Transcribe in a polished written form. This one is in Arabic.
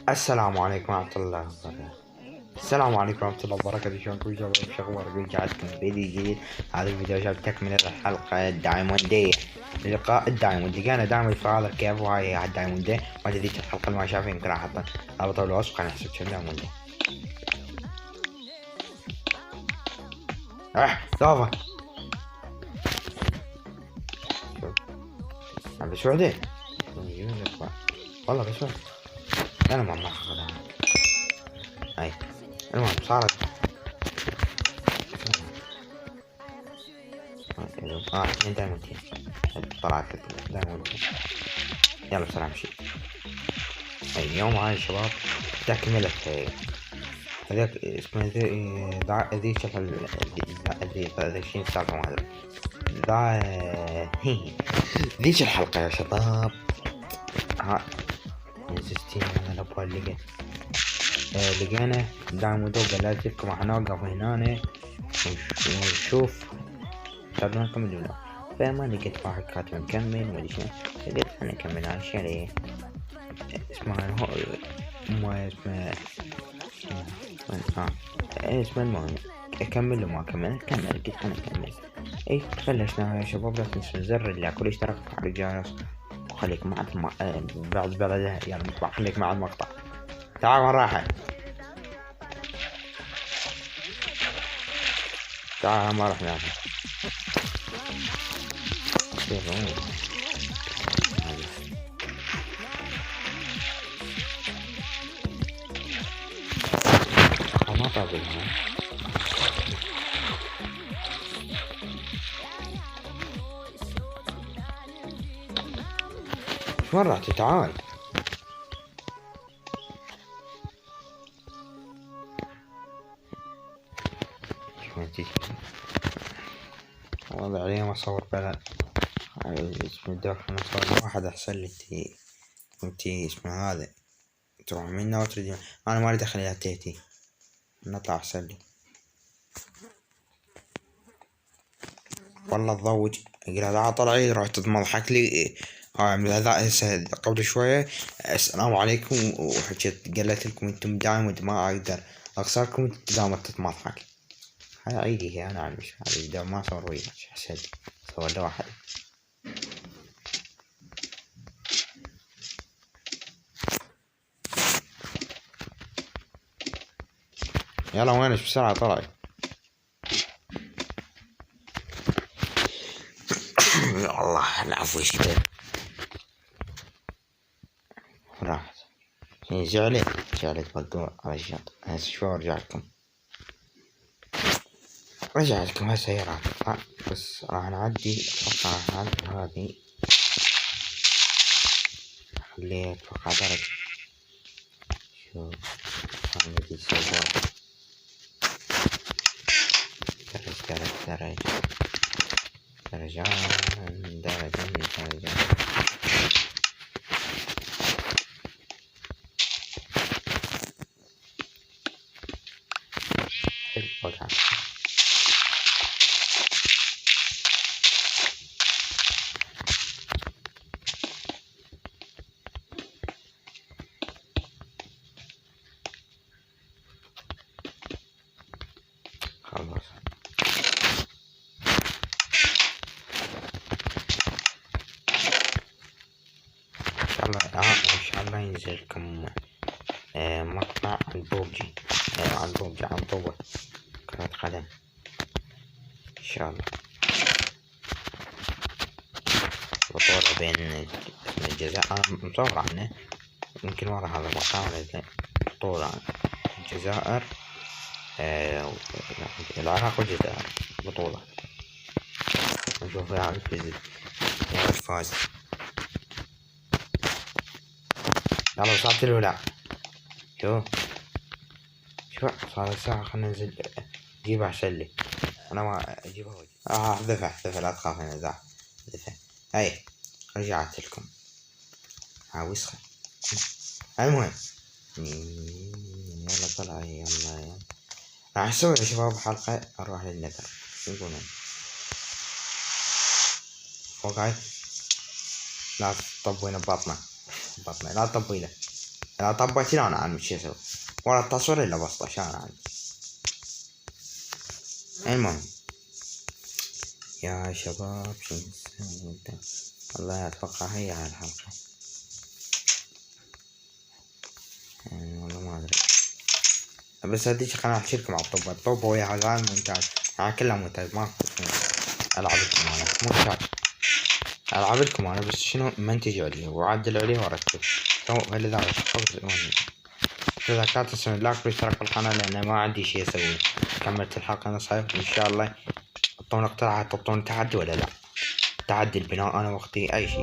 السلام عليكم ورحمة الله وبركاته. السلام عليكم ورحمة الله وبركاته. شلونكم شباب؟ شو اخباركم؟ رجعتكم فيديو جديد. هذا الفيديو شباب تكملة الحلقة الدايموندية. لقاء الدايموند لقينا دايموند في هذا الكيف، وهاي الدايموندية. ما ادري ذيك الحلقة اللي ما شافين يمكن راح احط رابط بالوصف. خلينا نحسب كم دايموند. لافا. شوف عم بسعودي والله بسعود. انا ما اخذها. هاي المهم صارت اثنين دايموندين. طلعت دايموند. يلا سلام شي. اليوم هاي الشباب تكملة هذاك اسمه ذيك ذي شين السالفة ما أدري ذيك الحلقة يا شباب. ها نزلتين أنا الأبوال اللي لقينا دايموندو. قلت لكم احنا نوقف هنا ونشوف شباب نكمل ولا. فما لقيت واحد كاتب نكمل مدري شنو. لقيت انا نكمل على شيء اسمه ما اسمه اسمه المهم اكمل وما اكمل. كمل قلت انا اكمل. اي بلشنا يا شباب. لا تنسوا زر اللايك والاشتراك على الجرس وخليك مع بعد بلده. يلا مقطع خليك مع المقطع. تعال وين رايح؟ تعال ما رحنا ما طابلها. وين رحت؟ تعال والله علي ما اصور بلا اسم الدور. خلنا نصور واحد احسن لي. انتي اسمه هذا تروح منا وتريد. انا ما اريد اخليها تيتي. نطلع احسن لي والله. تضوج اقول هذا طلعي رحت تضحك لي. هاي عمل هذا هسه قبل شوية. السلام عليكم وحكيت قالت لكم انتم دايم ما اقدر اخسركم. انت دامت تضحك. هاي عيدي. هي انا مش هذه ما صور وياك احسن لي. صور له واحد. يلا وينش بسرعة طلعي. يا الله العفو شباب. راحت زعلت بالدور على الشاطئ. هسه شو ارجع لكم. هسه هي راح تطلع. بس راح نعدي. اتوقع راح نعدي هذه. خليها اتوقع درج. شوف هذه السيارة. درجان. حلو وضعها. خلاص ان شاء الله ينزل لكم مقطع عن بوبجي. عن طوبة كرة قدم ان شاء الله. بطولة بين الجزائر. انا مصور عنه يمكن ورا هذا المقطع ولا بطولة عن الجزائر العراق والجزائر. بطولة نشوف يا فاز. يلا وصلت له لا. شو صار الساعة. خلنا ننزل جيبها احسن لي. انا ما اجيبها وجه. احذفها لا تخاف. انا احذفها. هاي رجعت لكم. وسخة. المهم يلا طلع. يلا راح اسوي يا شباب حلقة اروح للنذر. شو يقولون فوق هاي. لا تطبينا ببطنه. لا تطبيله. لا طبيت لا انا عن شو اسوي ولا التصوير الا بسطة انا عن. المهم يا شباب شو نسوي والله اتوقع هي هالحلقة يعني والله ما ادري بس هديك خلنا احكي لكم على الطب ويا العاب ممتاز كلها ممتاز ما العب لكم انا مو شرط العب لكم انا بس شنو منتج عليه وعدل عليه وارتب فلذلك اذا كانت تسوون لايك واشتراك في القناة لان ما عندي شي اسوي. كملت الحلقة نصها ان شاء الله اعطونا اقتراحات تعطون تحدي ولا لا تحدي البناء انا وقتي اي شي